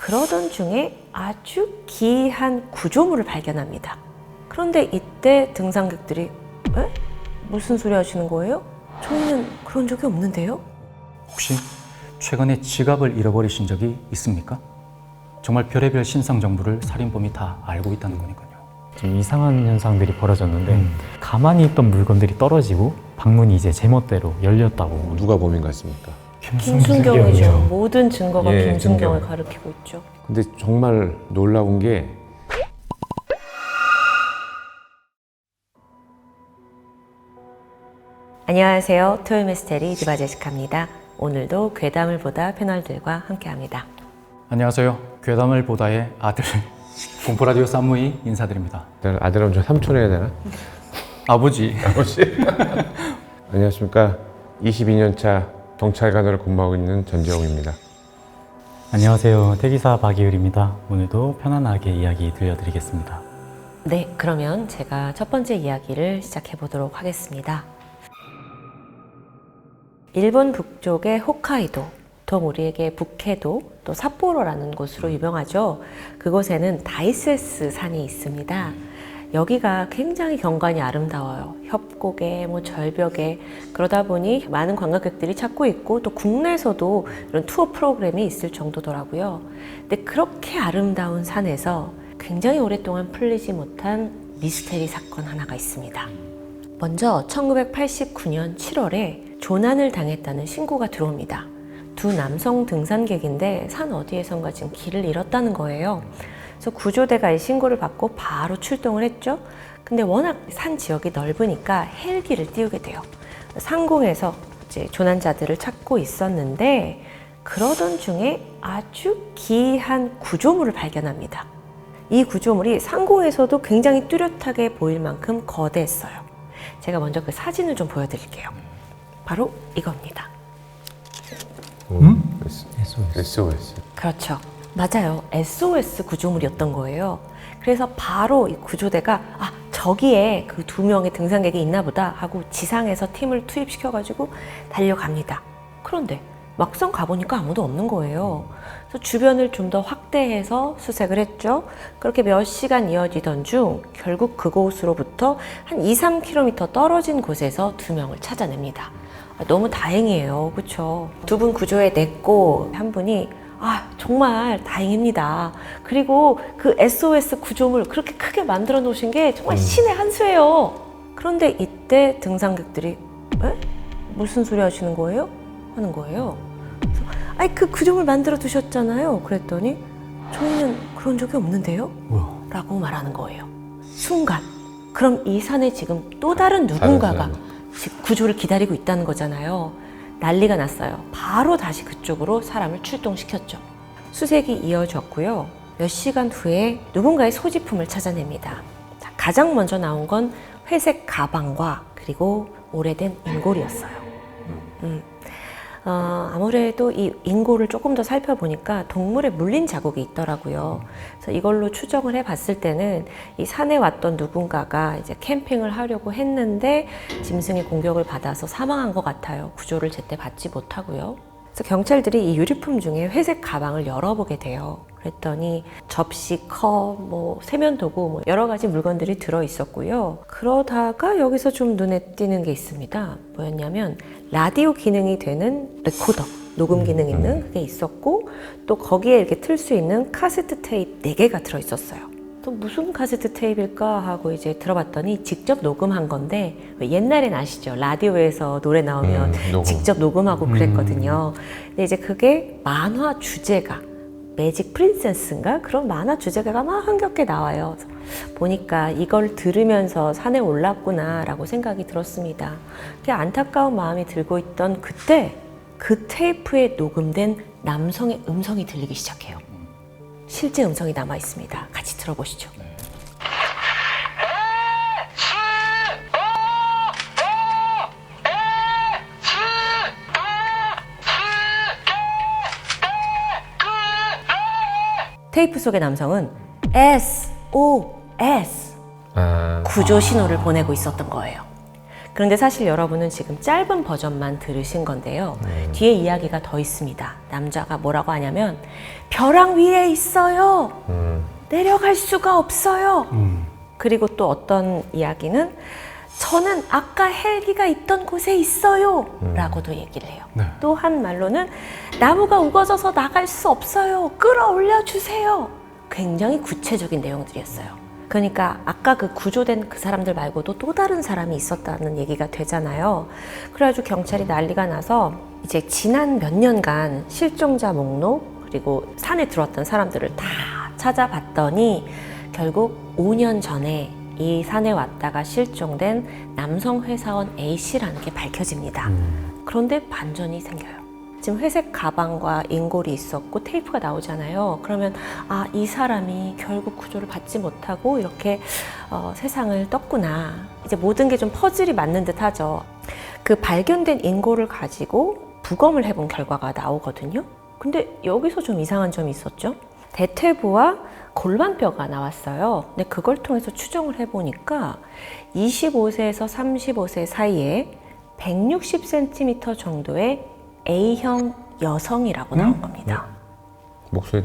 그러던 중에 아주 기이한 구조물을 발견합니다. 그런데 이때 등산객들이 에? 무슨 소리 하시는 거예요? 저희는 그런 적이 없는데요? 혹시 최근에 지갑을 잃어버리신 적이 있습니까? 정말 별의별 신상 정보를 살인범이 다 알고 있다는 거니까요. 좀 이상한 현상들이 벌어졌는데 가만히 있던 물건들이 떨어지고 방문이 이제 제멋대로 열렸다고. 누가 범인 같습니까? 김순경이죠. 모든 증거가 예, 김순경을 김순경. 가리키고 있죠. 근데 정말 놀라운 게 안녕하세요. 토요미스테리 디바제시카입니다. 오늘도 괴담을 보다 패널들과 함께합니다. 안녕하세요. 괴담을 보다의 아들 공포라디오 쌈무이 인사드립니다. 아들은 저 삼촌 해야 되나? 아버지. 안녕하십니까. 22년 차 경찰관으로 근무하고 있는 전지영입니다. 안녕하세요. 대기사 박이율입니다. 오늘도 편안하게 이야기 들려드리겠습니다. 네, 그러면 제가 첫 번째 이야기를 시작해 보도록 하겠습니다. 일본 북쪽의 홋카이도, 보통 우리에게 북해도, 또 삿포로라는 곳으로 유명하죠. 그곳에는 다이세스 산이 있습니다. 여기가 굉장히 경관이 아름다워요. 협곡에, 절벽에, 그러다 보니 많은 관광객들이 찾고 있고 또 국내에서도 이런 투어 프로그램이 있을 정도더라고요. 근데 그렇게 아름다운 산에서 굉장히 오랫동안 풀리지 못한 미스테리 사건 하나가 있습니다. 먼저 1989년 7월에 조난을 당했다는 신고가 들어옵니다. 두 남성 등산객인데 산 어디에선가 지금 길을 잃었다는 거예요. 그래서 구조대가 이 신고를 받고 바로 출동을 했죠. 근데 워낙 산 지역이 넓으니까 헬기를 띄우게 돼요. 상공에서 이제 조난자들을 찾고 있었는데 그러던 중에 아주 기이한 구조물을 발견합니다. 이 구조물이 상공에서도 굉장히 뚜렷하게 보일 만큼 거대했어요. 제가 먼저 그 사진을 좀 보여드릴게요. 바로 이겁니다. SOS. 그렇죠. 맞아요. SOS 구조물이었던 거예요. 그래서 바로 이 구조대가 저기에 그 두 명의 등산객이 있나 보다 하고 지상에서 팀을 투입시켜가지고 달려갑니다. 그런데 막상 가보니까 아무도 없는 거예요. 그래서 주변을 좀 더 확대해서 수색을 했죠. 그렇게 몇 시간 이어지던 중 결국 그곳으로부터 한 2-3km 떨어진 곳에서 두 명을 찾아냅니다. 너무 다행이에요. 그렇죠? 두 분 구조해냈고 한 분이 정말 다행입니다. 그리고 그 SOS 구조물 그렇게 크게 만들어 놓으신 게 정말 신의 한 수예요. 그런데 이때 등산객들이 무슨 소리 하시는 거예요? 하는 거예요. 그래서 그 구조물 만들어 두셨잖아요. 그랬더니 저희는 그런 적이 없는데요? 라고 말하는 거예요. 순간 그럼 이 산에 지금 또 다른 누군가가 지금 구조를 기다리고 있다는 거잖아요. 난리가 났어요. 바로 다시 그쪽으로 사람을 출동시켰죠. 수색이 이어졌고요. 몇 시간 후에 누군가의 소지품을 찾아냅니다. 가장 먼저 나온 건 회색 가방과 그리고 오래된 인골이었어요. 아무래도 이 인골을 조금 더 살펴보니까 동물에 물린 자국이 있더라고요. 그래서 이걸로 추정을 해봤을 때는 이 산에 왔던 누군가가 이제 캠핑을 하려고 했는데 짐승의 공격을 받아서 사망한 것 같아요. 구조를 제때 받지 못하고요. 그래서 경찰들이 이 유리품 중에 회색 가방을 열어보게 돼요. 그랬더니 접시, 컵, 세면도구 여러 가지 물건들이 들어있었고요. 그러다가 여기서 좀 눈에 띄는 게 있습니다. 뭐였냐면 라디오 기능이 되는 레코더, 녹음 기능 있는 그게 있었고 또 거기에 이렇게 틀 수 있는 카세트 테이프 4개가 들어있었어요. 또 무슨 카세트 테이프일까 하고 이제 들어봤더니 직접 녹음한 건데 옛날엔 아시죠? 라디오에서 노래 나오면 직접 녹음하고 그랬거든요. 근데 이제 그게 만화 주제가 매직 프린세스인가? 그런 만화 주제가가 막 흥겹게 나와요. 그래서 보니까 이걸 들으면서 산에 올랐구나 라고 생각이 들었습니다. 그게 안타까운 마음이 들고 있던 그때 그 테이프에 녹음된 남성의 음성이 들리기 시작해요. 실제 음성이 남아 있습니다. 같이 들어보시죠. 테이프 속의 남성은 SOS 구조 신호를 보내고 있었던 거예요. 그런데 사실 여러분은 지금 짧은 버전만 들으신 건데요. 뒤에 이야기가 더 있습니다. 남자가 뭐라고 하냐면 벼랑 위에 있어요. 내려갈 수가 없어요. 그리고 또 어떤 이야기는 저는 아까 헬기가 있던 곳에 있어요 라고도 얘기를 해요. 네. 또 한 말로는 나무가 우거져서 나갈 수 없어요. 끌어올려 주세요. 굉장히 구체적인 내용들이었어요. 그러니까 아까 그 구조된 그 사람들 말고도 또 다른 사람이 있었다는 얘기가 되잖아요. 그래가지고 경찰이 난리가 나서 이제 지난 몇 년간 실종자 목록 그리고 산에 들어왔던 사람들을 다 찾아봤더니 결국 5년 전에 이 산에 왔다가 실종된 남성 회사원 A씨라는 게 밝혀집니다. 그런데 반전이 생겨요. 지금 회색 가방과 인골이 있었고 테이프가 나오잖아요. 그러면 아, 이 사람이 결국 구조를 받지 못하고 이렇게 세상을 떴구나. 이제 모든 게 좀 퍼즐이 맞는 듯 하죠. 그 발견된 인골을 가지고 부검을 해본 결과가 나오거든요. 근데 여기서 좀 이상한 점이 있었죠. 대퇴부와 골반뼈가 나왔어요. 근데 그걸 통해서 추정을 해보니까 25세에서 35세 사이에 160cm 정도의 A형 여성이라고 나온 겁니다. 목소리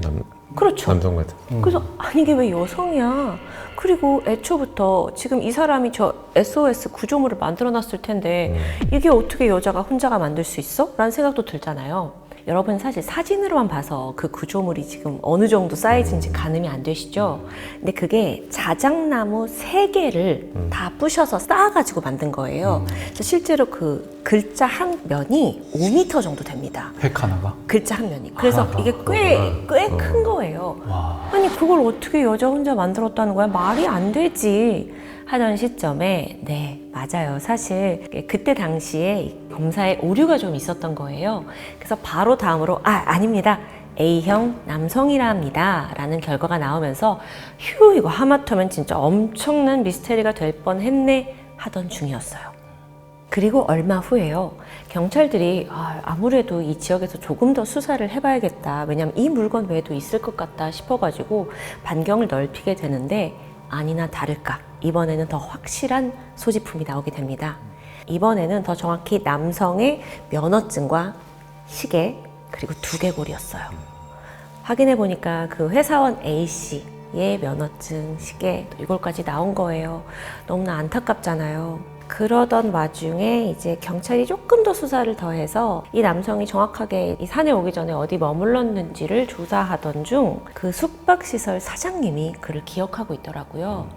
그렇죠. 남성 같아. 그래서 아니 이게 왜 여성이야? 그리고 애초부터 지금 이 사람이 저 SOS 구조물을 만들어놨을 텐데 이게 어떻게 여자가 혼자가 만들 수 있어? 라는 생각도 들잖아요. 여러분 사실 사진으로만 봐서 그 구조물이 지금 어느 정도 사이즈인지 가늠이 안 되시죠? 근데 그게 자작나무 3개를 다 부셔서 쌓아가지고 만든 거예요. 그래서 실제로 그 글자 한 면이 5m 정도 됩니다. 획 하나가? 글자 한 면이. 그래서 이게 꽤 큰 거예요. 와. 아니 그걸 어떻게 여자 혼자 만들었다는 거야? 말이 안 되지 하던 시점에 네 맞아요. 사실 그때 당시에 검사에 오류가 좀 있었던 거예요. 그래서 바로 다음으로 아닙니다. A형 남성이랍니다 라는 결과가 나오면서 휴 이거 하마터면 진짜 엄청난 미스테리가 될 뻔했네 하던 중이었어요. 그리고 얼마 후에요. 경찰들이 아무래도 이 지역에서 조금 더 수사를 해봐야겠다. 왜냐면 이 물건 외에도 있을 것 같다 싶어가지고 반경을 넓히게 되는데 아니나 다를까 이번에는 더 확실한 소지품이 나오게 됩니다. 이번에는 더 정확히 남성의 면허증과 시계 그리고 두개골이었어요. 확인해 보니까 그 회사원 A씨의 면허증, 시계 이걸까지 나온 거예요. 너무나 안타깝잖아요. 그러던 와중에 이제 경찰이 조금 더 수사를 더해서 이 남성이 정확하게 이 산에 오기 전에 어디 머물렀는지를 조사하던 중 그 숙박시설 사장님이 그를 기억하고 있더라고요.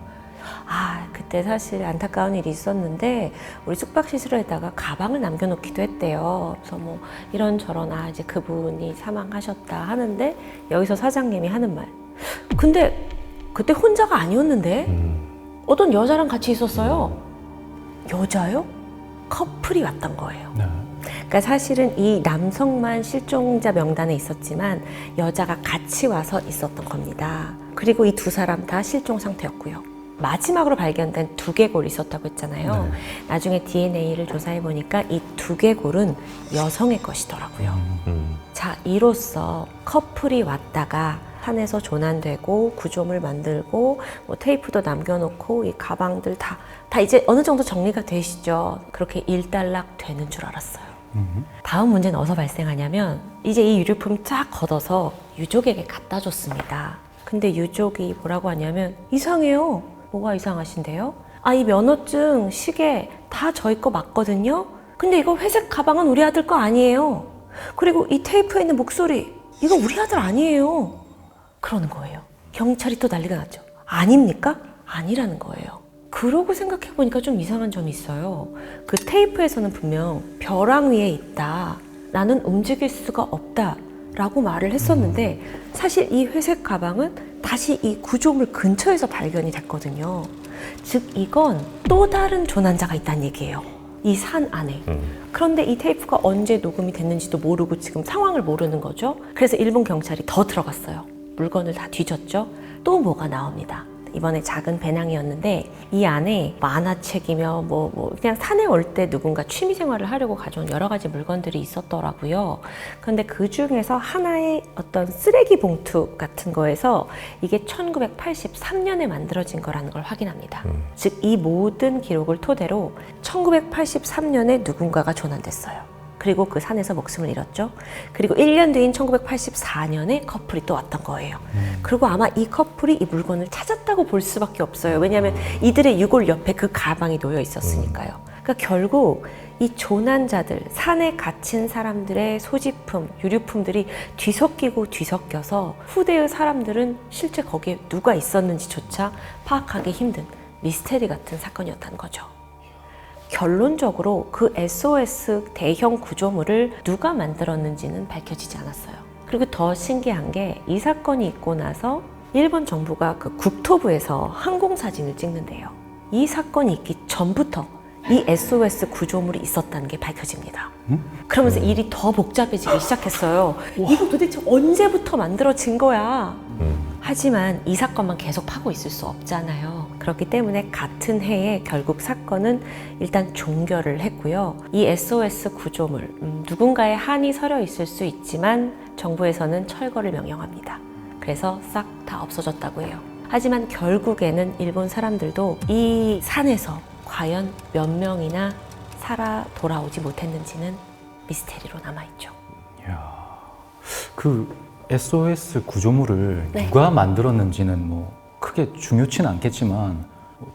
그때 사실 안타까운 일이 있었는데 우리 숙박시설에다가 가방을 남겨놓기도 했대요. 그래서 뭐 이런저런 이제 그분이 사망하셨다 하는데 여기서 사장님이 하는 말. 근데 그때 혼자가 아니었는데 어떤 여자랑 같이 있었어요. 여자요? 커플이 왔던 거예요. 네. 그러니까 사실은 이 남성만 실종자 명단에 있었지만 여자가 같이 와서 있었던 겁니다. 그리고 이 두 사람 다 실종 상태였고요. 마지막으로 발견된 두개골이 있었다고 했잖아요. 네. 나중에 DNA를 조사해 보니까 이 두개골은 여성의 것이더라고요. 자, 이로써 커플이 왔다가 산에서 조난되고 구조물 만들고 뭐 테이프도 남겨놓고 이 가방들 다 이제 어느 정도 정리가 되시죠. 그렇게 일단락 되는 줄 알았어요. 다음 문제는 어디서 발생하냐면 이제 이 유류품 쫙 걷어서 유족에게 갖다 줬습니다. 근데 유족이 뭐라고 하냐면 이상해요. 뭐가 이상하신데요? 이 면허증, 시계 다 저희 거 맞거든요. 근데 이거 회색 가방은 우리 아들 거 아니에요. 그리고 이 테이프에 있는 목소리 이거 우리 아들 아니에요. 그러는 거예요. 경찰이 또 난리가 났죠. 아닙니까? 아니라는 거예요. 그러고 생각해보니까 좀 이상한 점이 있어요. 그 테이프에서는 분명 벼랑 위에 있다. 나는 움직일 수가 없다. 라고 말을 했었는데 사실 이 회색 가방은 다시 이 구조물 근처에서 발견이 됐거든요. 즉 이건 또 다른 조난자가 있다는 얘기예요. 이 산 안에. 그런데 이 테이프가 언제 녹음이 됐는지도 모르고 지금 상황을 모르는 거죠. 그래서 일본 경찰이 더 들어갔어요. 물건을 다 뒤졌죠. 또 뭐가 나옵니다. 이번에 작은 배낭이었는데 이 안에 만화책이며 그냥 산에 올 때 누군가 취미 생활을 하려고 가져온 여러 가지 물건들이 있었더라고요. 그런데 그 중에서 하나의 어떤 쓰레기 봉투 같은 거에서 이게 1983년에 만들어진 거라는 걸 확인합니다. 즉 이 모든 기록을 토대로 1983년에 누군가가 조난됐어요. 그리고 그 산에서 목숨을 잃었죠. 그리고 1년 뒤인 1984년에 커플이 또 왔던 거예요. 그리고 아마 이 커플이 이 물건을 찾았다고 볼 수밖에 없어요. 왜냐하면 이들의 유골 옆에 그 가방이 놓여 있었으니까요. 그러니까 결국 이 조난자들, 산에 갇힌 사람들의 소지품, 유류품들이 뒤섞이고 뒤섞여서 후대의 사람들은 실제 거기에 누가 있었는지조차 파악하기 힘든 미스테리 같은 사건이었다는 거죠. 결론적으로 그 SOS 대형 구조물을 누가 만들었는지는 밝혀지지 않았어요. 그리고 더 신기한 게 이 사건이 있고 나서 일본 정부가 그 국토부에서 항공사진을 찍는데요. 이 사건이 있기 전부터 이 SOS 구조물이 있었다는 게 밝혀집니다. 그러면서 일이 더 복잡해지기 시작했어요. 이거 도대체 언제부터 만들어진 거야? 하지만 이 사건만 계속 파고 있을 수 없잖아요. 그렇기 때문에 같은 해에 결국 사건은 일단 종결을 했고요. 이 SOS 구조물, 누군가의 한이 서려 있을 수 있지만 정부에서는 철거를 명령합니다. 그래서 싹 다 없어졌다고 해요. 하지만 결국에는 일본 사람들도 이 산에서 과연 몇 명이나 살아 돌아오지 못했는지는 미스테리로 남아있죠. 이야, 그 SOS 구조물을 네. 누가 만들었는지는 뭐 크게 중요치는 않겠지만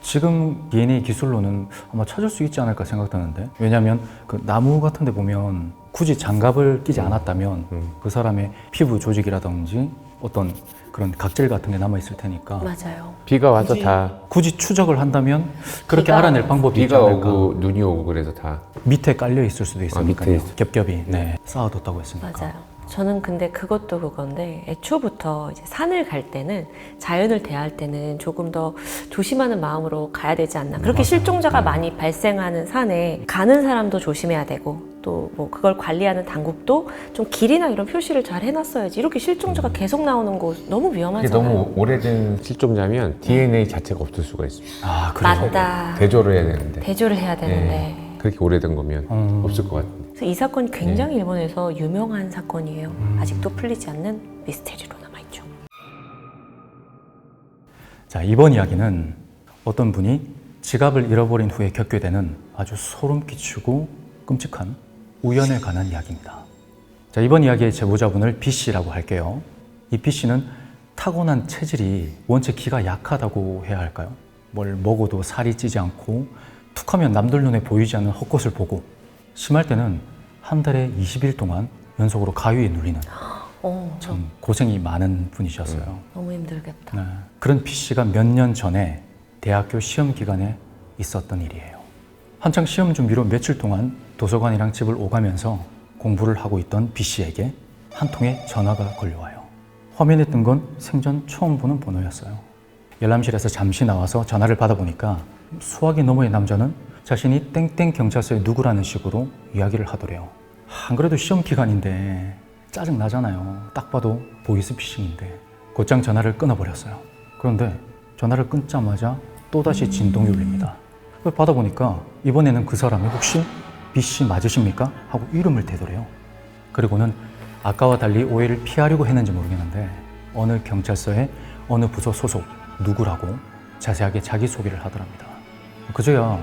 지금 DNA 기술로는 아마 찾을 수 있지 않을까 생각되는데, 왜냐하면 그 나무 같은 데 보면 굳이 장갑을 끼지 않았다면 그 사람의 피부 조직이라든지 어떤 그런 각질 같은 게 남아있을 테니까 맞아요. 비가 와서 다 굳이 추적을 한다면 그렇게 비가- 알아낼 방법이 있지 비가 않을까. 오고 눈이 오고 그래서 다 밑에 깔려 있을 수도 있으니까요. 밑에 있을 겹겹이 쌓아뒀다고 했으니까. 맞아요. 저는 근데 그것도 그건데 애초부터 이제 산을 갈 때는 자연을 대할 때는 조금 더 조심하는 마음으로 가야 되지 않나. 그렇게 실종자가 많이 발생하는 산에 가는 사람도 조심해야 되고 또 뭐 그걸 관리하는 당국도 좀 길이나 이런 표시를 잘 해놨어야지. 이렇게 실종자가 계속 나오는 거 너무 이게 위험하잖아요. 너무 오래된 실종자면 DNA 자체가 없을 수가 있습니다. 아, 그래요? 맞다. 대조를 해야 되는데 대조를 해야 되는데. 네. 그렇게 오래된 거면 없을 것 같은데. 그래서 이 사건이 굉장히 일본에서 유명한 사건이에요. 아직도 풀리지 않는 미스테리로 남아있죠. 자, 이번 이야기는 어떤 분이 지갑을 잃어버린 후에 겪게 되는 아주 소름 끼치고 끔찍한 우연에 관한 이야기입니다. 자, 이번 이야기의 제보자분을 B씨라고 할게요. 이 B씨는 타고난 체질이 원체 기가 약하다고 해야 할까요? 뭘 먹어도 살이 찌지 않고 툭하면 남들 눈에 보이지 않는 헛것을 보고 심할 때는 한 달에 20일 동안 연속으로 가위에 눌리는 참 고생이 많은 분이셨어요. 너무 힘들겠다. 네. 그런 B씨가 몇 년 전에 대학교 시험 기간에 있었던 일이에요. 한창 시험 준비로 며칠 동안 도서관이랑 집을 오가면서 공부를 하고 있던 B씨에게 한 통의 전화가 걸려와요. 화면에 뜬 건 생전 처음 보는 번호였어요. 열람실에서 잠시 나와서 전화를 받아보니까 수화기 너머의 남자는 자신이 땡땡 경찰서의 누구라는 식으로 이야기를 하더래요. 안 그래도 시험 기간인데 짜증나잖아요. 딱 봐도 보이스피싱인데. 곧장 전화를 끊어버렸어요. 그런데 전화를 끊자마자 또다시 진동이 울립니다. 받아보니까 이번에는 그 사람이 혹시 B씨 맞으십니까? 하고 이름을 대더래요. 그리고는 아까와 달리 오해를 피하려고 했는지 모르겠는데 어느 경찰서의 어느 부서 소속 누구라고 자세하게 자기소개를 하더랍니다. 그저야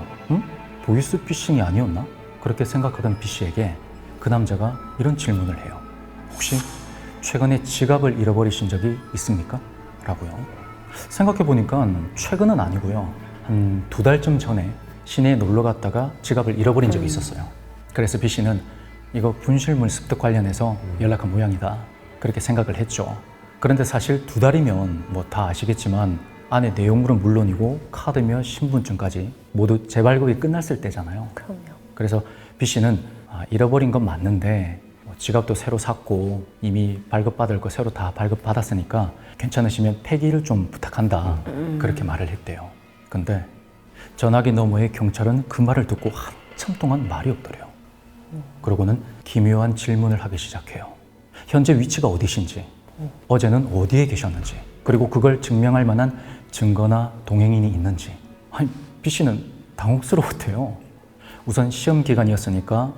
보이스피싱이 아니었나? 그렇게 생각하던 B씨에게 그 남자가 이런 질문을 해요. 혹시 최근에 지갑을 잃어버리신 적이 있습니까? 라고요. 생각해보니까 최근은 아니고요. 한 2달쯤 전에 시내에 놀러 갔다가 지갑을 잃어버린 적이 있었어요. 그래서 B씨는 이거 분실물 습득 관련해서 연락한 모양이다. 그렇게 생각을 했죠. 그런데 사실 2달이면 뭐 다 아시겠지만 안에 내용물은 물론이고 카드며 신분증까지 모두 재발급이 끝났을 때잖아요. 그럼요. 그래서 B씨는 잃어버린 건 맞는데 지갑도 새로 샀고 이미 발급받을 거 새로 다 발급받았으니까 괜찮으시면 폐기를 좀 부탁한다. 그렇게 말을 했대요. 근데 전화기 너머의 경찰은 그 말을 듣고 한참 동안 말이 없더래요. 그러고는 기묘한 질문을 하기 시작해요. 현재 위치가 어디신지, 어제는 어디에 계셨는지, 그리고 그걸 증명할 만한 증거나 동행인이 있는지. 아니, B 씨는 당혹스러웠대요. 우선 시험 기간이었으니까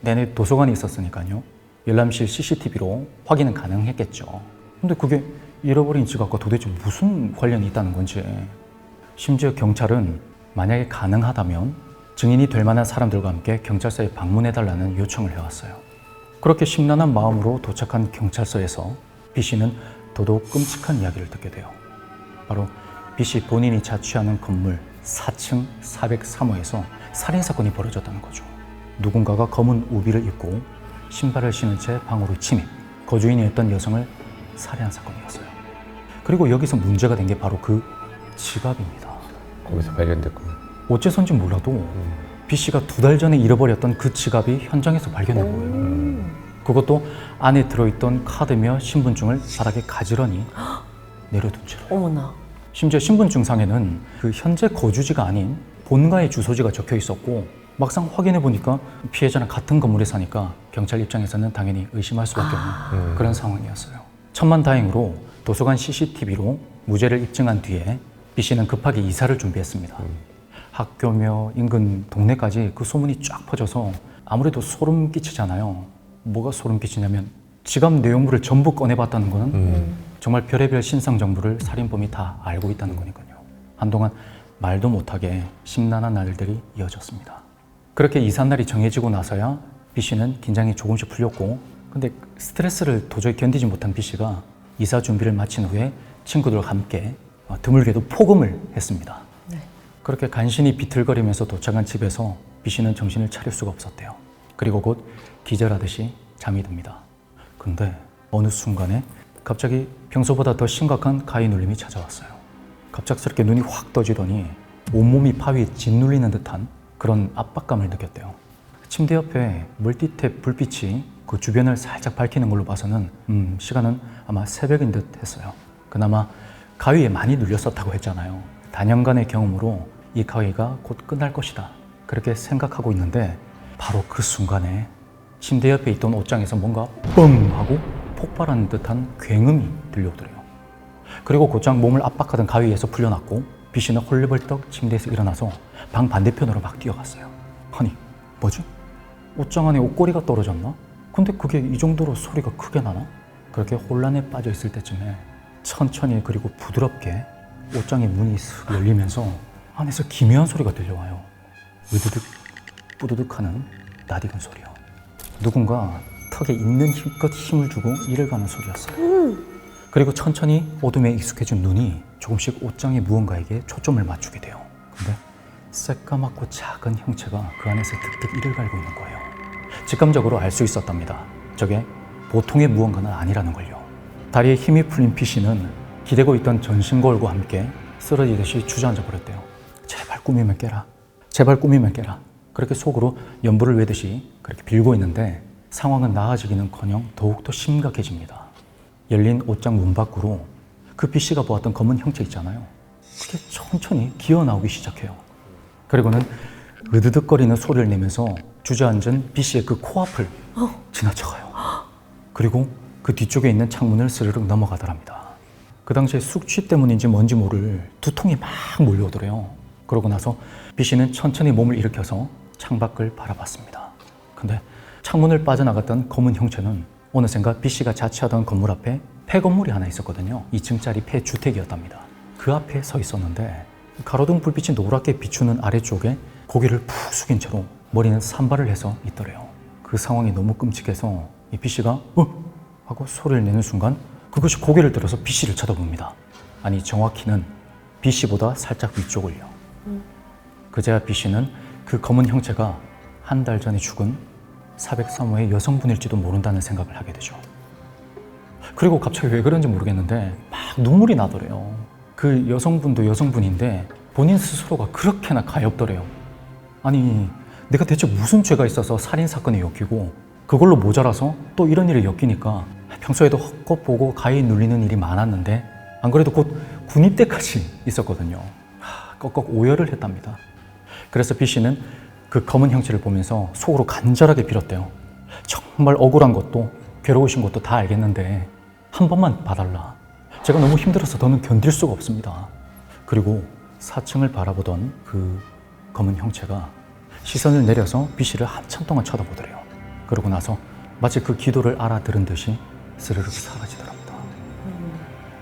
내내 도서관에 있었으니까요. 열람실 CCTV로 확인은 가능했겠죠. 근데 그게 잃어버린 지갑과 도대체 무슨 관련이 있다는 건지. 심지어 경찰은 만약에 가능하다면 증인이 될 만한 사람들과 함께 경찰서에 방문해달라는 요청을 해왔어요. 그렇게 심란한 마음으로 도착한 경찰서에서 B 씨는 더더욱 끔찍한 이야기를 듣게 돼요. 바로 B 씨 본인이 자취하는 건물 4층 403호에서 살인사건이 벌어졌다는 거죠. 누군가가 검은 우비를 입고 신발을 신은 채 방으로 침입, 거주인이었던 여성을 살해한 사건이었어요. 그리고 여기서 문제가 된 게 바로 그 지갑입니다. 거기서 발견됐고. 어째선지 몰라도 B 씨가 2달 전에 잃어버렸던 그 지갑이 현장에서 발견된 거예요. 그것도 안에 들어있던 카드며 신분증을 바닥에 가지런히 내려둔 채로. 어머나. 심지어 신분증상에는 그 현재 거주지가 아닌 본가의 주소지가 적혀 있었고, 막상 확인해 보니까 피해자랑 같은 건물에 사니까 경찰 입장에서는 당연히 의심할 수밖에 없는 그런 상황이었어요. 천만다행으로 도서관 CCTV로 무죄를 입증한 뒤에 B 씨는 급하게 이사를 준비했습니다. 학교며 인근 동네까지 그 소문이 쫙 퍼져서 아무래도 소름 끼치잖아요. 뭐가 소름 끼치냐면 지갑 내용물을 전부 꺼내봤다는 거는 정말 별의별 신상 정보를 살인범이 다 알고 있다는 거니까요. 한동안 말도 못하게 심란한 날들이 이어졌습니다. 그렇게 이삿날이 정해지고 나서야 B 씨는 긴장이 조금씩 풀렸고, 근데 스트레스를 도저히 견디지 못한 B 씨가 이사 준비를 마친 후에 친구들과 함께 드물게도 폭음을 했습니다. 네. 그렇게 간신히 비틀거리면서 도착한 집에서 B 씨는 정신을 차릴 수가 없었대요. 그리고 곧 기절하듯이 잠이 듭니다. 근데 어느 순간에 갑자기 평소보다 더 심각한 가위 눌림이 찾아왔어요. 갑작스럽게 눈이 확 떠지더니 온몸이 바위에 짓눌리는 듯한 그런 압박감을 느꼈대요. 침대 옆에 멀티탭 불빛이 그 주변을 살짝 밝히는 걸로 봐서는 시간은 아마 새벽인 듯 했어요. 그나마 가위에 많이 눌렸었다고 했잖아요. 단연간의 경험으로 이 가위가 곧 끝날 것이다, 그렇게 생각하고 있는데 바로 그 순간에 침대 옆에 있던 옷장에서 뭔가 뻥 하고 폭발하는 듯한 굉음이 들려오더래요. 그리고 곧장 몸을 압박하던 가위에서 풀려났고 B 씨는 헐레벌떡 침대에서 일어나서 방 반대편으로 막 뛰어갔어요. 아니, 뭐지? 옷장 안에 옷걸이가 떨어졌나? 근데 그게 이 정도로 소리가 크게 나나? 그렇게 혼란에 빠져 있을 때쯤에 천천히 그리고 부드럽게 옷장의 문이 슥 열리면서 안에서 기묘한 소리가 들려와요. 으드득 뿌드득 하는 낯익은 소리요. 누군가 턱에 있는 힘껏 힘을 주고 일을 가는 소리였어요. 그리고 천천히 어둠에 익숙해진 눈이 조금씩 옷장의 무언가에게 초점을 맞추게 돼요. 근데 새까맣고 작은 형체가 그 안에서 득득 이를 갈고 있는 거예요. 직감적으로 알 수 있었답니다. 저게 보통의 무언가는 아니라는 걸요. 다리에 힘이 풀린 B 씨는 기대고 있던 전신거울과 함께 쓰러지듯이 주저앉아 버렸대요. 제발 꿈이면 깨라. 제발 꿈이면 깨라. 그렇게 속으로 연부를 외듯이 그렇게 빌고 있는데 상황은 나아지기는커녕 더욱더 심각해집니다. 열린 옷장 문 밖으로 그 B 씨가 보았던 검은 형체 있잖아요. 그게 천천히 기어나오기 시작해요. 그리고는 으드득거리는 소리를 내면서 주저앉은 B 씨의 그 코앞을 지나쳐가요. 그리고 그 뒤쪽에 있는 창문을 스르륵 넘어가더랍니다. 그 당시에 숙취 때문인지 뭔지 모를 두통이 막 몰려오더래요. 그러고 나서 B 씨는 천천히 몸을 일으켜서 창밖을 바라봤습니다. 근데 창문을 빠져나갔던 검은 형체는 어느샌가 B 씨가 자취하던 건물 앞에 폐건물이 하나 있었거든요. 2층짜리 폐주택이었답니다. 그 앞에 서 있었는데 가로등 불빛이 노랗게 비추는 아래쪽에 고개를 푹 숙인 채로 머리는 산발을 해서 있더래요. 그 상황이 너무 끔찍해서 이 B 씨가 하고 소리를 내는 순간 그것이 고개를 들어서 B 씨를 쳐다봅니다. 아니, 정확히는 B 씨보다 살짝 위쪽을요. 그제야 B 씨는 그 검은 형체가 한 달 전에 죽은 403호의 여성분일지도 모른다는 생각을 하게 되죠. 그리고 갑자기 왜 그런지 모르겠는데 막 눈물이 나더래요. 그 여성분도 여성분인데 본인 스스로가 그렇게나 가엾더래요. 아니, 내가 대체 무슨 죄가 있어서 살인사건에 엮이고 그걸로 모자라서 또 이런 일에 엮이니까 평소에도 헛것 보고 가위 눌리는 일이 많았는데 안 그래도 곧 군입 때까지 있었거든요. 꺽꺽 오열을 했답니다. 그래서 B 씨는 그 검은 형체를 보면서 속으로 간절하게 빌었대요. 정말 억울한 것도 괴로우신 것도 다 알겠는데 한 번만 봐달라. 제가 너무 힘들어서 더는 견딜 수가 없습니다. 그리고 4층을 바라보던 그 검은 형체가 시선을 내려서 B 씨를 한참 동안 쳐다보더래요. 그러고 나서 마치 그 기도를 알아들은 듯이 스르륵 사라지더랍니다.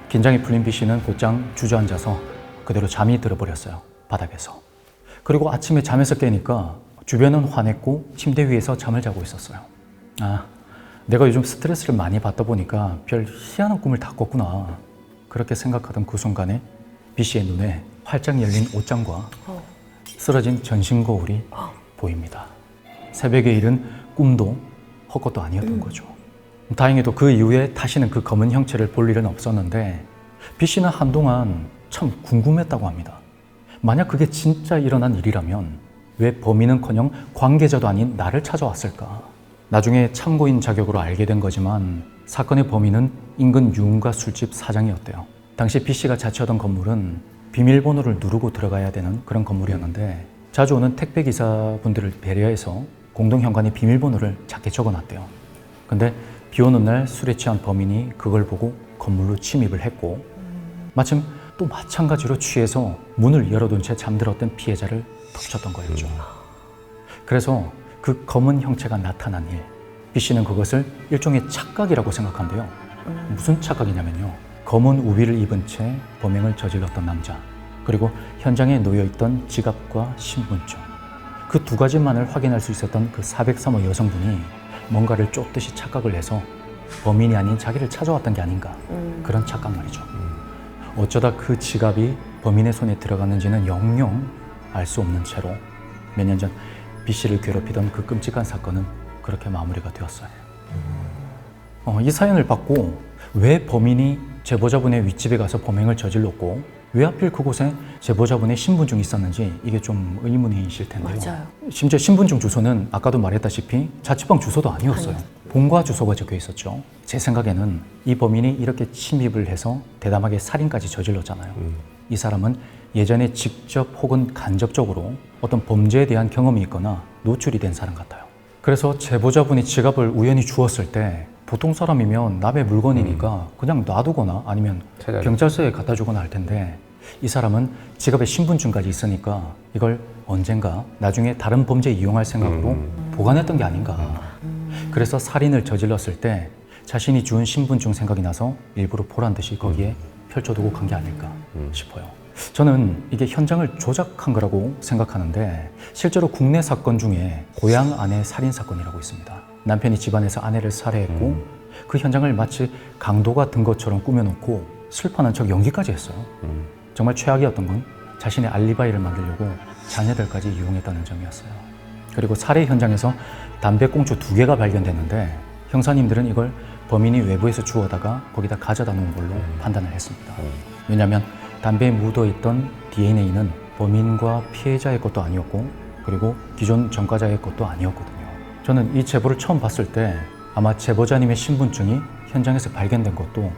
긴장이 풀린 B 씨는 곧장 주저앉아서 그대로 잠이 들어버렸어요. 바닥에서. 그리고 아침에 잠에서 깨니까 주변은 환했고 침대 위에서 잠을 자고 있었어요. 아, 내가 요즘 스트레스를 많이 받다 보니까 별 희한한 꿈을 다 꿨구나. 그렇게 생각하던 그 순간에 B 씨의 눈에 활짝 열린 옷장과 쓰러진 전신 거울이 보입니다. 새벽에 일은 꿈도 헛것도 아니었던 거죠. 다행히도 그 이후에 다시는 그 검은 형체를 볼 일은 없었는데 B 씨는 한동안 참 궁금했다고 합니다. 만약 그게 진짜 일어난 일이라면 왜 범인은커녕 관계자도 아닌 나를 찾아왔을까? 나중에 참고인 자격으로 알게 된 거지만 사건의 범인은 인근 유흥가 술집 사장이었대요. 당시 B 씨가 자취하던 건물은 비밀번호를 누르고 들어가야 되는 그런 건물이었는데 자주 오는 택배기사분들을 배려해서 공동현관에 비밀번호를 작게 적어놨대요. 근데 비 오는 날 술에 취한 범인이 그걸 보고 건물로 침입을 했고 마침 또 마찬가지로 취해서 문을 열어둔 채 잠들었던 피해자를 덮쳤던 거였죠. 그래서 그 검은 형체가 나타난 일, B 씨는 그것을 일종의 착각이라고 생각한대요. 무슨 착각이냐면요. 검은 우비를 입은 채 범행을 저질렀던 남자, 그리고 현장에 놓여있던 지갑과 신분증, 그 두 가지만을 확인할 수 있었던 그 403호 여성분이 뭔가를 쫓듯이 착각을 해서 범인이 아닌 자기를 찾아왔던 게 아닌가, 그런 착각 말이죠. 어쩌다 그 지갑이 범인의 손에 들어갔는지는 영영 알 수 없는 채로 몇 년 전 B 씨를 괴롭히던 그 끔찍한 사건은 그렇게 마무리가 되었어요. 이 사연을 받고 왜 범인이 제보자분의 윗집에 가서 범행을 저질렀고 왜 하필 그곳에 제보자분의 신분증이 있었는지 이게 좀 의문이실 텐데요. 맞아요. 심지어 신분증 주소는 아까도 말했다시피 자취방 주소도 아니었어요. 본가 주소가 적혀 있었죠. 제 생각에는 이 범인이 이렇게 침입을 해서 대담하게 살인까지 저질렀잖아요. 이 사람은 예전에 직접 혹은 간접적으로 어떤 범죄에 대한 경험이 있거나 노출이 된 사람 같아요. 그래서 제보자분이 지갑을 우연히 주었을 때 보통 사람이면 남의 물건이니까 그냥 놔두거나 아니면 경찰서에 갖다 주거나 할 텐데 이 사람은 지갑에 신분증까지 있으니까 이걸 언젠가 나중에 다른 범죄에 이용할 생각으로 보관했던 게 아닌가. 그래서 살인을 저질렀을 때 자신이 주운 신분증 생각이 나서 일부러 보란 듯이 거기에 펼쳐두고 간 게 아닐까 싶어요. 저는 이게 현장을 조작한 거라고 생각하는데 실제로 국내 사건 중에 고향 아내 살인 사건이라고 있습니다. 남편이 집안에서 아내를 살해했고 그 현장을 마치 강도가 든 것처럼 꾸며놓고 슬퍼하는 척 연기까지 했어요. 정말 최악이었던 건 자신의 알리바이를 만들려고 자녀들까지 이용했다는 점이었어요. 그리고 살해 현장에서 담배꽁초 2개가 발견됐는데 형사님들은 이걸 범인이 외부에서 주워다가 거기다 가져다 놓은 걸로 판단을 했습니다. 왜냐하면 담배에 묻어있던 DNA는 범인과 피해자의 것도 아니었고 그리고 기존 전과자의 것도 아니었거든요. 저는 이 제보를 처음 봤을 때 아마 제보자님의 신분증이 현장에서 발견된 것도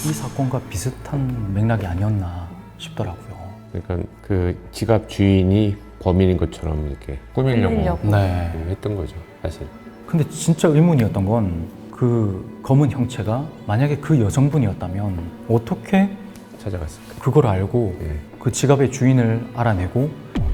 이 사건과 비슷한 맥락이 아니었나 싶더라고요. 그러니까 그 지갑 주인이 범인인 것처럼 이렇게 꾸미려고 네. 했던 거죠, 사실. 근데 진짜 의문이었던 건 그 검은 형체가 만약에 그 여성분이었다면 어떻게 찾아갔을까? 그걸 알고 예. 그 지갑의 주인을 알아내고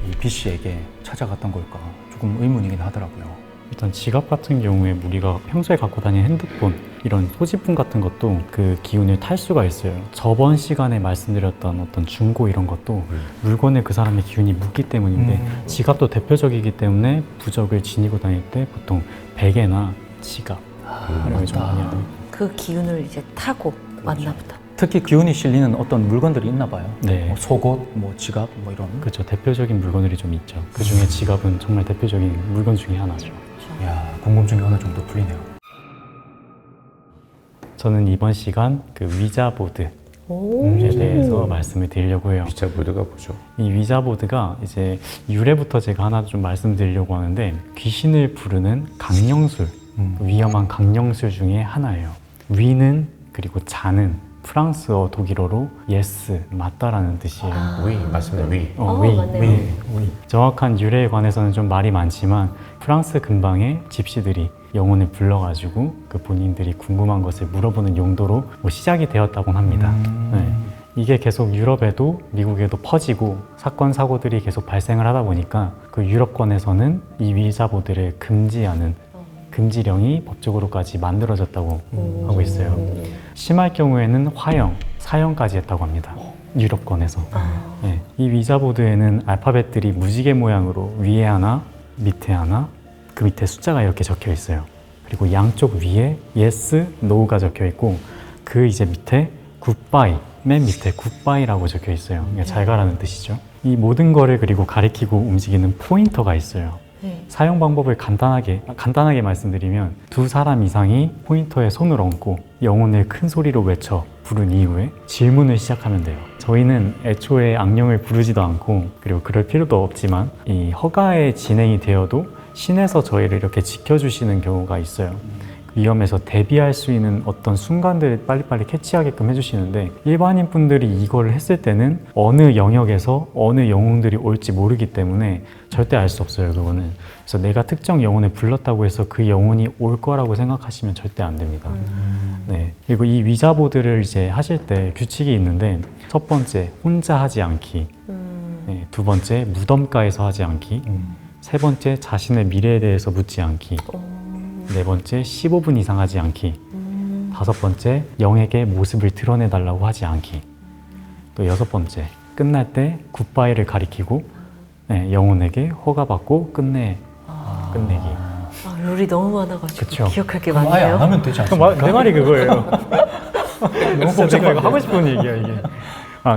이 B 씨에게 찾아갔던 걸까 조금 의문이긴 하더라고요. 일단 지갑 같은 경우에 우리가 평소에 갖고 다니는 핸드폰 이런 소지품 같은 것도 그 기운을 탈 수가 있어요. 저번 시간에 말씀드렸던 어떤 중고 이런 것도 물건에 그 사람의 기운이 묻기 때문인데 지갑도 대표적이기 때문에 부적을 지니고 다닐 때 보통 베개나 지갑 이런 게 좀 많이 하는. 그 기운을 이제 타고 왔나 보다. 특히 기운이 실리는 어떤 물건들이 있나 봐요. 네. 뭐 속옷, 뭐 지갑, 뭐 이런. 그렇죠. 대표적인 물건들이 좀 있죠. 그 중에 지갑은 정말 대표적인 물건 중에 하나죠. 이야, 궁금증이 어느 정도 풀리네요. 저는 이번 시간 그 위자보드에 대해서 말씀을 드리려고 해요. 위자보드가 뭐죠? 이 위자보드가 이제 유래부터 제가 하나 좀 말씀드리려고 하는데 귀신을 부르는 강령술, 위험한 강령술 중에 하나예요. 위는 그리고 자는 프랑스어 독일어로 yes, 맞다라는 뜻이에요. 위, 맞습니다. 위. 맞네요. 위. 정확한 유래에 관해서는 좀 말이 많지만 프랑스 근방의 집시들이 영혼을 불러가지고 그 본인들이 궁금한 것을 물어보는 용도로 뭐 시작이 되었다고 합니다. 네. 이게 계속 유럽에도 미국에도 퍼지고 사건 사고들이 계속 발생을 하다 보니까 그 유럽권에서는 이 위자보드를 금지하는 금지령이 법적으로까지 만들어졌다고 하고 있어요. 심할 경우에는 화형, 사형까지 했다고 합니다. 유럽권에서. 네, 이 위자보드에는 알파벳들이 무지개 모양으로 위에 하나, 밑에 하나, 그 밑에 숫자가 이렇게 적혀 있어요. 그리고 양쪽 위에 yes, no가 적혀 있고 그 이제 밑에 굿바이, 맨 밑에 굿바이라고 적혀 있어요. 그러니까 잘 가라는 뜻이죠. 이 모든 거를 그리고 가리키고 움직이는 포인터가 있어요. 사용 방법을 간단하게 말씀드리면 두 사람 이상이 포인터에 손을 얹고 영혼을 큰 소리로 외쳐 부른 이후에 질문을 시작하면 돼요. 저희는 애초에 악령을 부르지도 않고 그리고 그럴 필요도 없지만 이 허가에 진행이 되어도 신에서 저희를 이렇게 지켜주시는 경우가 있어요. 위험에서 대비할 수 있는 어떤 순간들을 빨리빨리 캐치하게끔 해주시는데 일반인 분들이 이걸 했을 때는 어느 영역에서 어느 영웅들이 올지 모르기 때문에 절대 알 수 없어요, 그거는. 그래서 내가 특정 영혼을 불렀다고 해서 그 영혼이 올 거라고 생각하시면 절대 안 됩니다. 네. 그리고 이 위자보드를 이제 하실 때 규칙이 있는데 첫 번째, 혼자 하지 않기. 네, 두 번째, 무덤가에서 하지 않기. 세 번째, 자신의 미래에 대해서 묻지 않기. 네 번째, 15분 이상 하지 않기. 다섯 번째, 영에게 모습을 드러내달라고 하지 않기. 또 여섯 번째, 끝날 때 굿바이를 가리키고 영혼에게 허가받고 끝내기. 룰이 너무 많아가지고 그쵸. 기억할 게 그럼 아예 안 많네요. 하면 되지 않습니까? 내 말이 그거예요. 너무 진짜 내가 이거 하고 싶은 얘기야, 이게.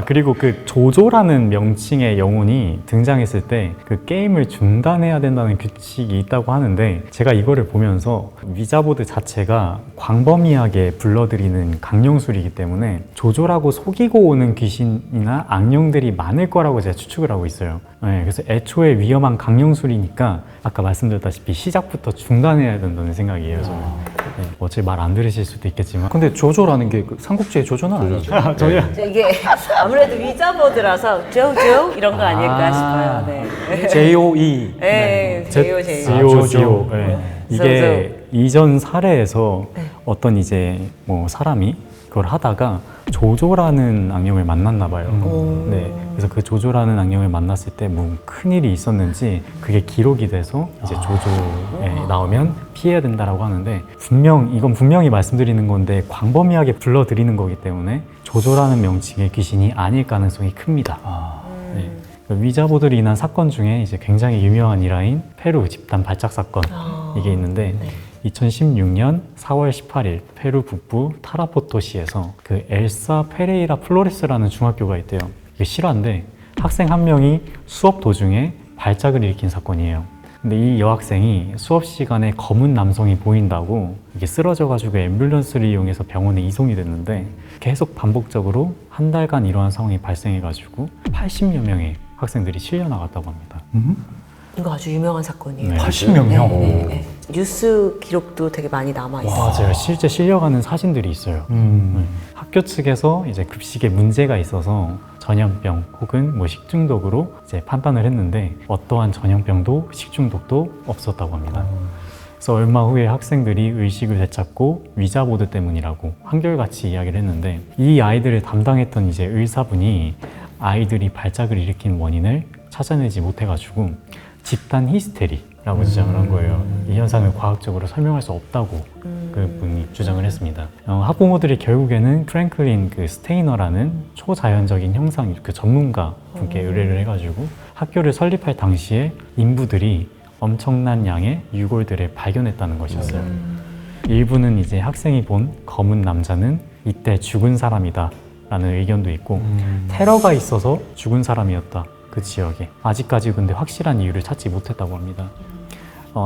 그리고 그 조조라는 명칭의 영혼이 등장했을 때 그 게임을 중단해야 된다는 규칙이 있다고 하는데 제가 이거를 보면서 위자보드 자체가 광범위하게 불러들이는 강령술이기 때문에 조조라고 속이고 오는 귀신이나 악령들이 많을 거라고 제가 추측을 하고 있어요. 네, 그래서 애초에 위험한 강령술이니까 아까 말씀드렸다시피 시작부터 중단해야 된다는 생각이에요, 저는. 네, 어차피 말 안 들으실 수도 있겠지만 근데 조조라는 게그 삼국지의 조조는 아니죠. 전혀 이게 아무래도 위자보드라서 조조 이런 거 아닐까 싶어요. 네. JOE. 네, 제요. 지오. 네. 이게 이전 사례에서 네. 어떤 이제 뭐 사람이 그걸 하다가 조조라는 악령을 만났나 봐요. 네. 그래서 그 조조라는 악령을 만났을 때 뭐 큰일이 있었는지 그게 기록이 돼서 이제 조조에 나오면 피해야 된다라고 하는데 이건 분명히 말씀드리는 건데 광범위하게 불러드리는 거기 때문에 조조라는 명칭의 귀신이 아닐 가능성이 큽니다. 네. 위자보드로 인한 사건 중에 이제 굉장히 유명한 일화인 페루 집단 발작 사건 이게 있는데 2016년 4월 18일 페루 북부 타라포토시에서 그 엘사 페레이라 플로레스라는 중학교가 있대요. 이게 실화인데 학생 한 명이 수업 도중에 발작을 일으킨 사건이에요. 근데 이 여학생이 수업 시간에 검은 남성이 보인다고 이게 쓰러져가지고 앰뷸런스를 이용해서 병원에 이송이 됐는데 계속 반복적으로 한 달간 이러한 상황이 발생해가지고 80여 명의 학생들이 실려 나갔다고 합니다. 이거 아주 유명한 사건이에요. 네. 80몇 명. 네. 뉴스 기록도 되게 많이 남아 있어요. 맞아요. 실제 실려가는 사진들이 있어요. 학교 측에서 이제 급식에 문제가 있어서 전염병 혹은 뭐 식중독으로 이제 판단을 했는데 어떠한 전염병도 식중독도 없었다고 합니다. 그래서 얼마 후에 학생들이 의식을 되찾고 위자보드 때문이라고 한결같이 이야기를 했는데 이 아이들을 담당했던 이제 의사분이 아이들이 발작을 일으킨 원인을 찾아내지 못해가지고 집단 히스테리라고 주장을 한 거예요. 이 현상을 과학적으로 설명할 수 없다고 그분이 주장을 했습니다. 학부모들이 결국에는 프랭클린 스테이너라는 초자연적인 형상 그 전문가 분께 의뢰를 해가지고 학교를 설립할 당시에 인부들이 엄청난 양의 유골들을 발견했다는 것이었어요. 일부는 이제 학생이 본 검은 남자는 이때 죽은 사람이다 라는 의견도 있고 테러가 있어서 죽은 사람이었다. 그 지역에 아직까지 근데 확실한 이유를 찾지 못했다고 합니다.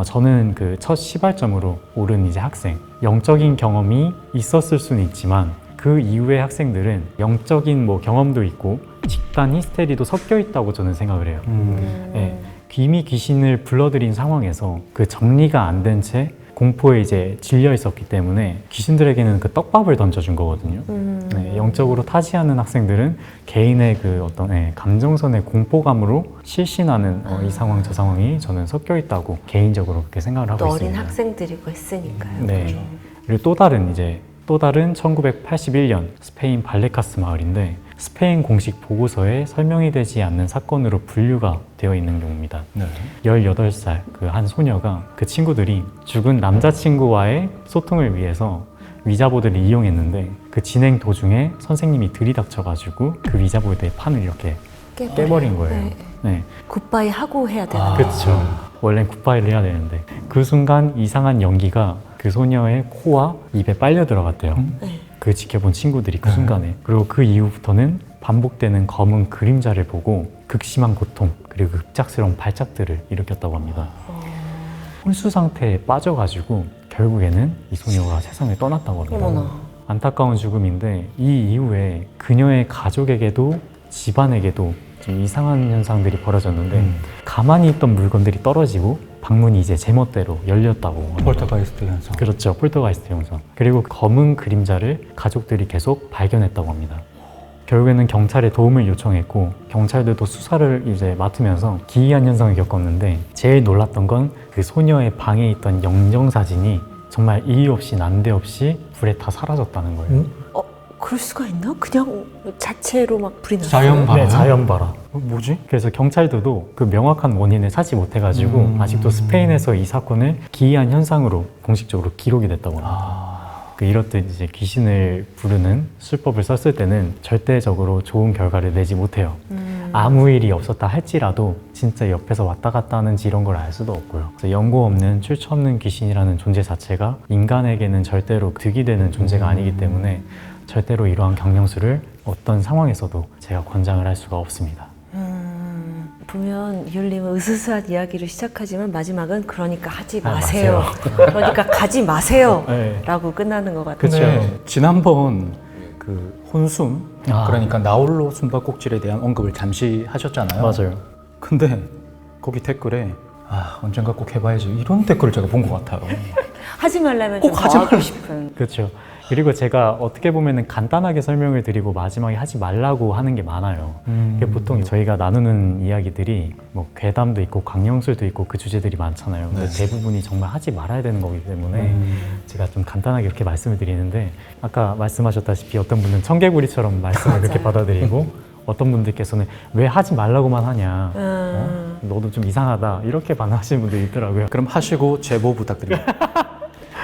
저는 그 첫 시발점으로 오른 이제 학생 영적인 경험이 있었을 수는 있지만 그 이후의 학생들은 영적인 뭐 경험도 있고 집단 히스테리도 섞여 있다고 저는 생각을 해요. 네, 이미 귀신을 불러들인 상황에서 그 정리가 안 된 채 공포에 이제 질려 있었기 때문에 귀신들에게는 그 떡밥을 던져준 거거든요. 네, 영적으로 타지하는 학생들은 개인의 그 어떤 감정선의 공포감으로 실신하는 이 상황 저 상황이 저는 섞여 있다고 개인적으로 그렇게 생각을 하고 또 있습니다. 어린 학생들이고 했으니까요. 네. 그리고 또 다른 1981년 스페인 발레카스 마을인데 스페인 공식 보고서에 설명이 되지 않는 사건으로 분류가 되어 있는 경우입니다. 네. 18살 그 한 소녀가 그 친구들이 죽은 남자친구와의 소통을 위해서 위자보드를 이용했는데 그 진행 도중에 선생님이 들이닥쳐가지고 그 위자보드의 판을 이렇게 깨버린 거예요. 네. 네. 굿바이 하고 해야 되는 그렇죠. 원래는 굿바이를 해야 되는데 그 순간 이상한 연기가 그 소녀의 코와 입에 빨려 들어갔대요. 그 지켜본 친구들이 그 순간에. 그리고 그 이후부터는 반복되는 검은 그림자를 보고 극심한 고통 그리고 급작스러운 발작들을 일으켰다고 합니다. 혼수 상태에 빠져가지고 결국에는 이 소녀가 세상을 떠났다고 합니다. 어머나. 안타까운 죽음인데 이 이후에 그녀의 가족에게도 집안에게도 좀 이상한 현상들이 벌어졌는데 가만히 있던 물건들이 떨어지고 방문이 이제 제멋대로 열렸다고 합니다. 폴터가이스트 현상. 그렇죠. 폴터가이스트 현상. 그리고 검은 그림자를 가족들이 계속 발견했다고 합니다. 결국에는 경찰에 도움을 요청했고 경찰들도 수사를 이제 맡으면서 기이한 현상을 겪었는데 제일 놀랐던 건 그 소녀의 방에 있던 영정사진이 정말 이유 없이 난데없이 불에 다 사라졌다는 거예요. 그럴 수가 있나? 그냥 자체로 막 불이 났어요? 자연 발화? 네, 자연 발화. 뭐지? 그래서 경찰들도 그 명확한 원인을 찾지 못해가지고 아직도 스페인에서 이 사건을 기이한 현상으로 공식적으로 기록이 됐다고 합니다. 그 이렇듯 이제 귀신을 부르는 술법을 썼을 때는 절대적으로 좋은 결과를 내지 못해요. 아무 일이 없었다 할지라도 진짜 옆에서 왔다 갔다 하는지 이런 걸 알 수도 없고요. 그래서 연고 없는 출처 없는 귀신이라는 존재 자체가 인간에게는 절대로 득이 되는 존재가 아니기 때문에 절대로 이러한 경영수를 어떤 상황에서도 제가 권장을 할 수가 없습니다. 보면 이율님은 으스스한 이야기로 시작하지만 마지막은 그러니까 하지 마세요. 그러니까 가지 마세요. 네. 라고 끝나는 것 같아요. 그쵸. 근데 지난번 그 혼숨, 아. 그러니까 나홀로 숨바꼭질에 대한 언급을 잠시 하셨잖아요. 맞아요. 근데 거기 댓글에 언젠가 꼭 해봐야지 이런 댓글을 제가 본 것 같아요. 하지 말라면 꼭 좀 하지 더 하고 말라. 싶은. 그렇죠. 그리고 제가 어떻게 보면은 간단하게 설명을 드리고 마지막에 하지 말라고 하는 게 많아요. 이게 보통 저희가 나누는 이야기들이 뭐 괴담도 있고 광영술도 있고 그 주제들이 많잖아요. 근데 대부분이 정말 하지 말아야 되는 거기 때문에 제가 좀 간단하게 이렇게 말씀을 드리는데 아까 말씀하셨다시피 어떤 분은 청개구리처럼 말씀을 그렇게 받아들이고 어떤 분들께서는 왜 하지 말라고만 하냐, 너도 좀 이상하다 이렇게 반응하시는 분들이 있더라고요. 그럼 하시고 제보 부탁드립니다.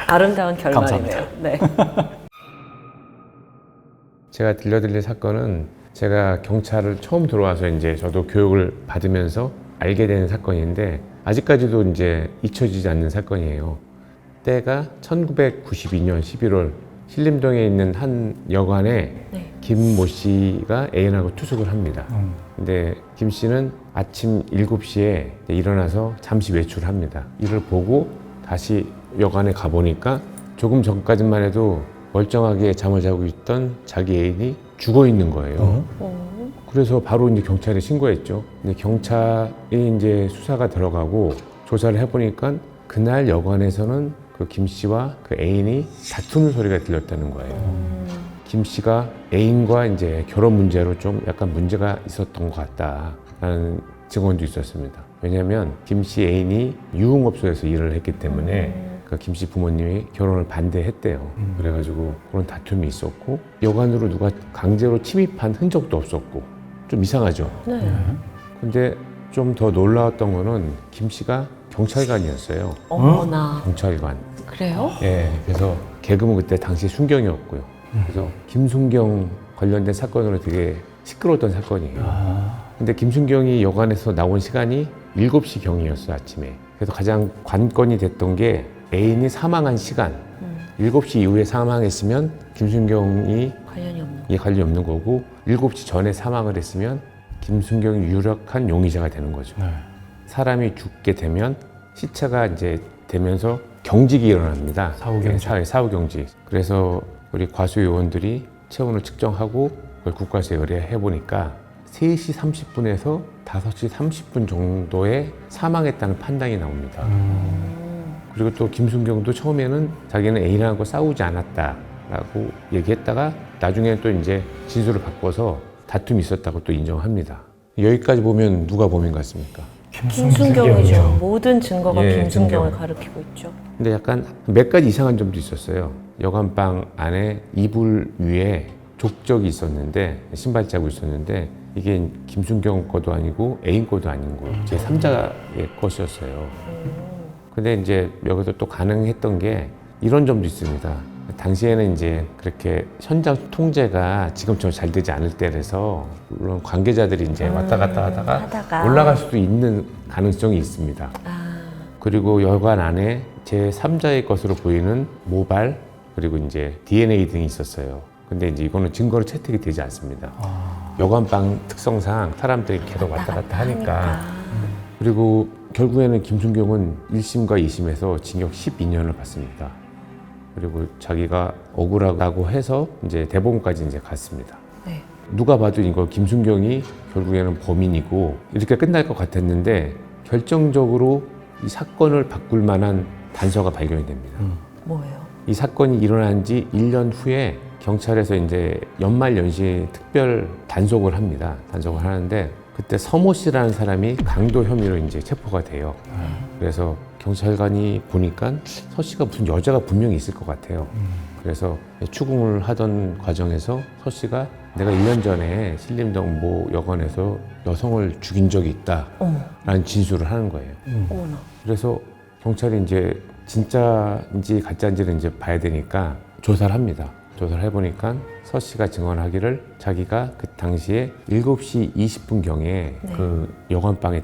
아름다운 결말이네요. 네. 제가 들려드릴 사건은 제가 경찰을 처음 들어와서 이제 저도 교육을 받으면서 알게 된 사건인데 아직까지도 이제 잊혀지지 않는 사건이에요. 때가 1992년 11월 신림동에 있는 한 여관에 네. 김 모 씨가 애인하고 투숙을 합니다. 근데 김 씨는 아침 7시에 일어나서 잠시 외출을 합니다. 이를 보고 다시 여관에 가보니까 조금 전까지만 해도 멀쩡하게 잠을 자고 있던 자기 애인이 죽어 있는 거예요. 그래서 바로 이제 경찰에 신고했죠. 근데 경찰이 이제 수사가 들어가고 조사를 해보니까 그날 여관에서는 그 김 씨와 그 애인이 다투는 소리가 들렸다는 거예요. 김 씨가 애인과 이제 결혼 문제로 좀 약간 문제가 있었던 것 같다라는 증언도 있었습니다. 왜냐하면 김 씨 애인이 유흥업소에서 일을 했기 때문에 그 김 씨 부모님이 결혼을 반대했대요. 그래가지고 그런 다툼이 있었고 여관으로 누가 강제로 침입한 흔적도 없었고 좀 이상하죠. 네. 근데 좀 더 놀라웠던 거는 김 씨가 경찰관이었어요. 어머나. 경찰관. 그래요? 예, 그래서 계급은 그때 당시 순경이었고요. 그래서 김순경 관련된 사건으로 되게 시끄러웠던 사건이에요. 근데 김순경이 여관에서 나온 시간이 7시 경이었어요, 아침에. 그래서 가장 관건이 됐던 게 애인이 사망한 시간. 7시 이후에 사망했으면 김순경이 관련이 없는. 이 관련이 없는 거고 7시 전에 사망을 했으면 김순경이 유력한 용의자가 되는 거죠. 사람이 죽게 되면 시체가 이제 되면서 경직이 일어납니다. 사후경직. 사후경직. 그래서 우리 과수 요원들이 체온을 측정하고 그걸 국과수에 의뢰해 보니까 3시 30분에서 5시 30분 정도에 사망했다는 판단이 나옵니다. 그리고 또 김순경도 처음에는 자기는 애인하고 싸우지 않았다라고 얘기했다가 나중에 또 이제 진술을 바꿔서 다툼이 있었다고 또 인정합니다. 여기까지 보면 누가 범인 같습니까? 김순경이죠. 모든 증거가 예, 김순경을 증거. 가리키고 있죠. 근데 약간 몇 가지 이상한 점도 있었어요. 여관방 안에 이불 위에 족적이 있었는데 신발 자국이 있었는데 이게 김순경 거도 아니고 애인 거도 아니고 제 3자의 것이었어요. 근데 이제 여기서 또 가능했던 게 이런 점도 있습니다. 당시에는 이제 그렇게 현장 통제가 지금처럼 잘 되지 않을 때라서 물론 관계자들이 이제 왔다 갔다 하다가 올라갈 수도 있는 가능성이 있습니다. 그리고 여관 안에 제 3자의 것으로 보이는 모발 그리고 이제 DNA 등이 있었어요. 근데 이제 이거는 증거로 채택이 되지 않습니다. 여관방 특성상 사람들이 계속 왔다 갔다 하니까. 그리고 결국에는 김순경은 1심과 2심에서 징역 12년을 받습니다. 그리고 자기가 억울하다고 해서 이제 대법원까지 이제 갔습니다. 네. 누가 봐도 이거 김순경이 결국에는 범인이고 이렇게 끝날 것 같았는데 결정적으로 이 사건을 바꿀 만한 단서가 발견이 됩니다. 뭐예요? 이 사건이 일어난 지 1년 후에 경찰에서 이제 연말연시 특별 단속을 합니다. 단속을 하는데 그때 서모 씨라는 사람이 강도 혐의로 이제 체포가 돼요. 그래서 경찰관이 보니까 서 씨가 무슨 여자가 분명히 있을 것 같아요. 그래서 추궁을 하던 과정에서 서 씨가 내가 1년 전에 신림동 모 여관에서 여성을 죽인 적이 있다라는 진술을 하는 거예요. 어머나. 그래서 경찰이 이제 진짜인지 가짜인지를 이제 봐야 되니까 조사를 합니다. 조사를 해보니까 서 씨가 증언하기를 자기가 그 당시에 7시 20분경에 그 여관방에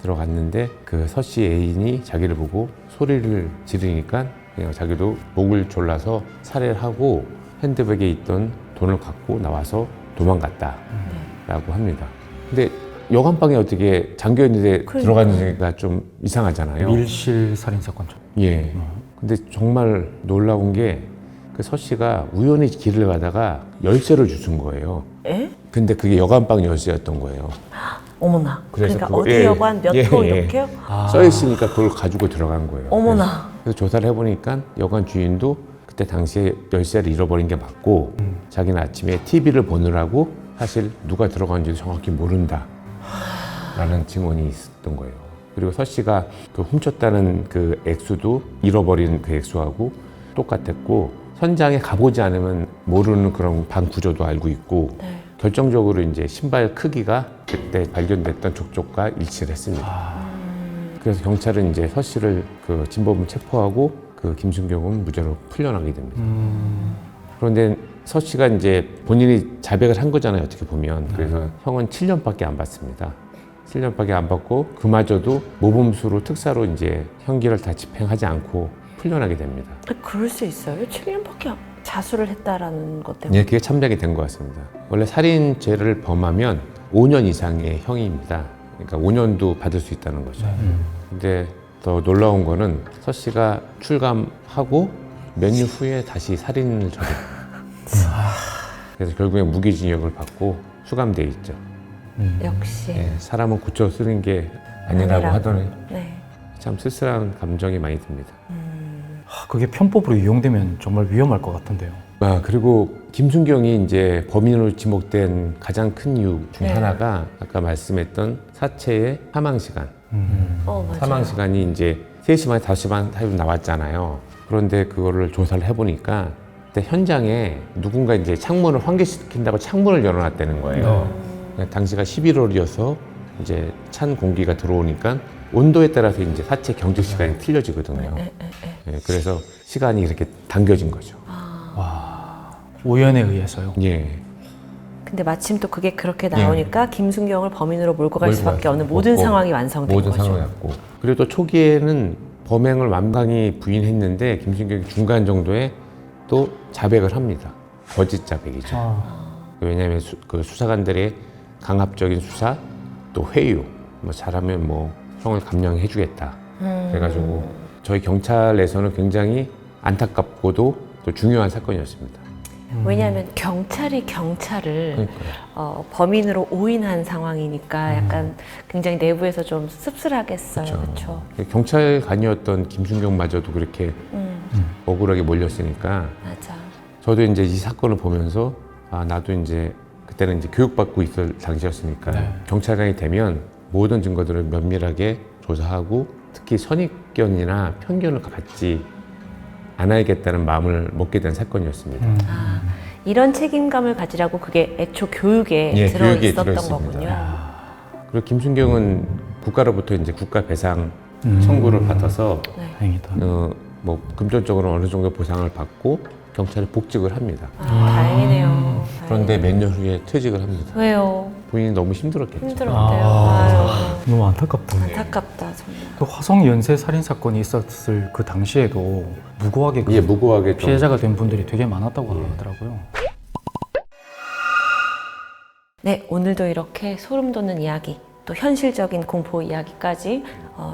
들어갔는데 그 서 씨 애인이 자기를 보고 소리를 지르니까 그냥 자기도 목을 졸라서 살해를 하고 핸드백에 있던 돈을 갖고 나와서 도망갔다라고 합니다. 근데 여관방에 어떻게 잠겨있는데 들어가는지가 좀 이상하잖아요. 밀실 살인 사건죠. 예. 근데 정말 놀라운 게 그 서 씨가 우연히 길을 가다가 열쇠를 주신 거예요. 에? 근데 그게 여관방 열쇠였던 거예요. 어머나. 그래서 그러니까 그거- 어디 예, 여관 몇 호 예, 이렇게요? 써 있으니까 그걸 가지고 들어간 거예요. 어머나. 그래서 조사를 해보니까 여관 주인도 그때 당시에 열쇠를 잃어버린 게 맞고 자기는 아침에 TV를 보느라고 사실 누가 들어간지도 정확히 모른다 라는 증언이 있었던 거예요. 그리고 서 씨가 그 훔쳤다는 그 액수도 잃어버린 그 액수하고 똑같았고 현장에 가보지 않으면 모르는 그런 방 구조도 알고 있고 결정적으로 이제 신발 크기가 그때 발견됐던 족족과 일치를 했습니다. 그래서 경찰은 이제 서 씨를 그 진범을 체포하고 그 김순경은 무죄로 풀려나게 됩니다. 그런데 서 씨가 이제 본인이 자백을 한 거잖아요, 어떻게 보면. 그래서 형은 7년밖에 안 받습니다. 7년밖에 안 받고 그마저도 모범수로 특사로 이제 형기를 다 집행하지 않고 풀려나게 됩니다. 그럴 수 있어요? 7년밖에 자수를 했다라는 것 때문에. 예, 그게 참작이 된 것 같습니다. 원래 살인죄를 범하면 5년 이상의 형입니다. 그러니까 5년도 받을 수 있다는 거죠. 근데 더 놀라운 거는 서 씨가 출감하고 몇 년 후에 다시 살인을 저질러요. 그래서 결국에 무기징역을 받고 수감돼 있죠. 역시. 예, 사람은 고쳐 쓰는 게 아니라고 하더니 네. 참 쓸쓸한 감정이 많이 듭니다. 그게 편법으로 이용되면 정말 위험할 것 같은데요. 그리고 김순경이 이제 범인으로 지목된 가장 큰 이유 중 네. 하나가 아까 말씀했던 사체의 사망 시간. 맞아요. 사망 시간이 이제 3시 반, 5시 반 사이로 나왔잖아요. 그런데 그거를 조사를 해보니까 그때 현장에 누군가 이제 창문을 환기시킨다고 창문을 열어놨다는 거예요. 당시가 11월이어서 이제 찬 공기가 들어오니까 온도에 따라서 이제 사체 경직 시간이 틀려지거든요. 예, 그래서 시간이 이렇게 당겨진 거죠. 우연에 의해서요. 예. 근데 마침 또 그게 그렇게 나오니까 김순경을 범인으로 몰고 갈 수밖에 없는 모든 없고, 상황이 완성된 모든 거죠. 상황이었고. 그리고 또 초기에는 범행을 완강히 부인했는데 김순경이 중간 정도에 또 자백을 합니다. 거짓 자백이죠. 왜냐하면 그 수사관들의 강압적인 수사, 또 회유, 뭐 잘하면 뭐 형을 감형해주겠다. 그래가지고 저희 경찰에서는 굉장히 안타깝고도 또 중요한 사건이었습니다. 왜냐하면 경찰이 경찰을 그러니까요. 범인으로 오인한 상황이니까 약간 굉장히 내부에서 좀 씁쓸하겠어요. 그렇죠. 경찰관이었던 김순경마저도 그렇게 억울하게 몰렸으니까 맞아. 저도 이제 이 사건을 보면서 나도 이제 그때는 이제 교육받고 있을 당시였으니까 경찰관이 되면 모든 증거들을 면밀하게 조사하고 특히 선입견이나 편견을 갖지 않아야겠다는 마음을 먹게 된 사건이었습니다. 이런 책임감을 가지라고 그게 애초 교육에 예, 들어 교육에 있었던 들어있습니다. 거군요. 그리고 김순경은 국가로부터 이제 국가 배상 청구를 받아서 네. 다행이다. 뭐 금전적으로 어느 정도 보상을 받고 경찰에 복직을 합니다. 다행이네요. 그런데 몇 년 후에 퇴직을 합니다. 왜요? 본인이 너무 힘들었겠죠. 힘들었대요. 너무 안타깝다. 안타깝다 정말. 또 화성 연쇄 살인 사건이 있었을 그 당시에도 무고하게 그 예, 무고하게 좀 피해자가 된 분들이 되게 많았다고 하더라고요. 네, 오늘도 이렇게 소름 돋는 이야기, 또 현실적인 공포 이야기까지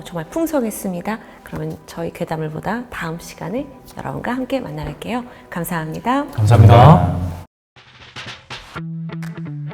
정말 풍성했습니다. 그러면 저희 괴담을 보다 다음 시간에 여러분과 함께 만나 뵐게요. 감사합니다. 감사합니다. 감사합니다.